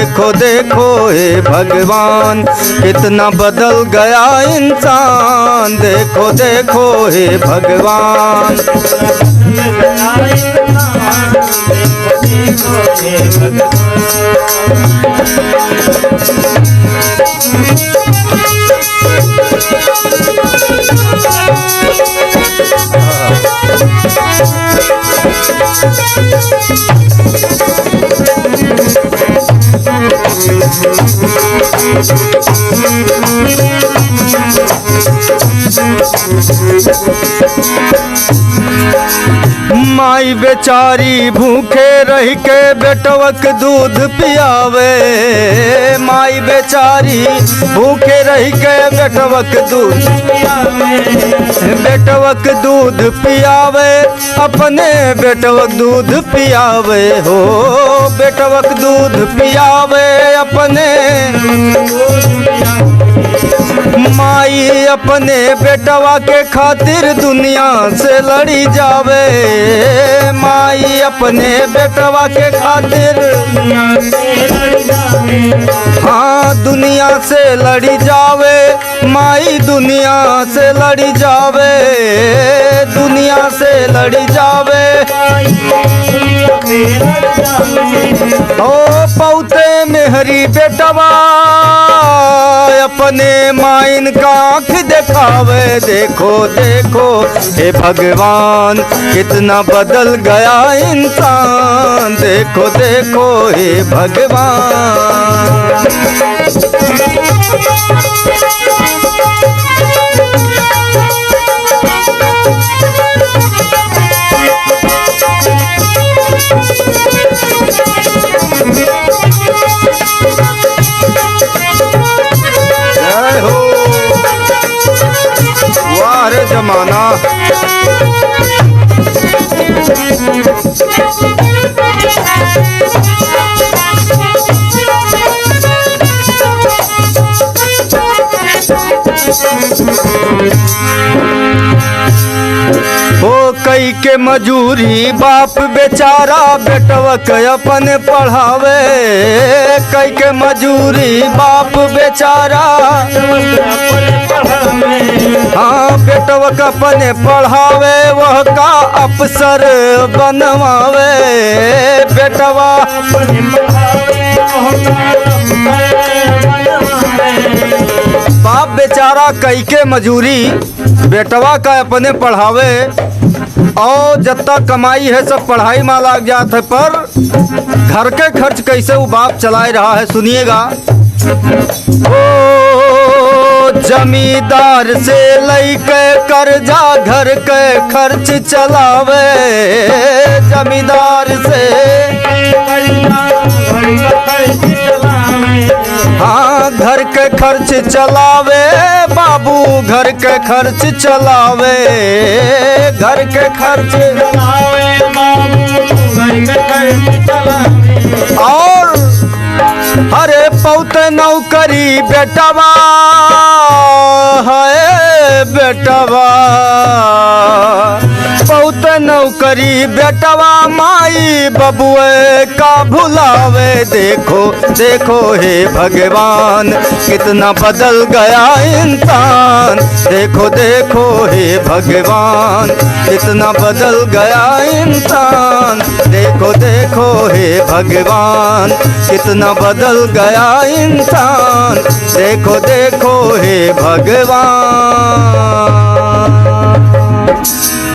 देखो देखो हे भगवान कितना बदल गया इंसान। देखो देखो हे भगवान। माई बेचारी भूखे रह के बेटवक दूध पियावे। माई बेचारी भूखे रह के बेटवक दूध पियावे। अपने बेटवक दूध पियावे हो, बेटवक दूध पियावे अपने। माई अपने बेटवा के खातिर दुनिया से लड़ी जावे। माई अपने बेटवा के खातिर हाँ दुनिया से लड़ी जावे। माई दुनिया से लड़ी जावे, दुनिया से लड़ी जावे। ओ पौते मेहरी बेटवा अपने माइन का आँख दिखावे। देखो देखो हे भगवान कितना बदल गया इंसान। देखो देखो हे भगवान। जय हो वाह रे जमाना। ओ कई के मजूरी बाप बेचारा बेटवक अपन पढ़ावे। कई के मजूरी बाप बेचारा हाँ बेटवक अपने पढ़ावे। वह का अफसर बनवावे बेटवा। बाप बेचारा कई के मजूरी बेटवा का अपने पढ़ावे। और जितना कमाई है सब पढ़ाई में लग जात है, पर घर के खर्च कैसे वो बाप चला रहा है सुनिएगा। ओ जमींदार से लैके कर्जा घर के खर्च चलावे। जमींदार से हाँ घर के खर्च चलावे। बाबू घर के खर्च चलावे, घर के खर्च चलावे बाबू घर के खर्च चलावे। और अरे पौते नौकरी बेटवा है बेटवा। पौते नौकरी बेटवा माई बबुए का भुलावे। देखो देखो हे भगवान कितना बदल गया इंसान। देखो देखो हे भगवान कितना बदल गया इंसान। देखो देखो हे भगवान कितना बदल गया इंसान। देखो देखो हे भगवान।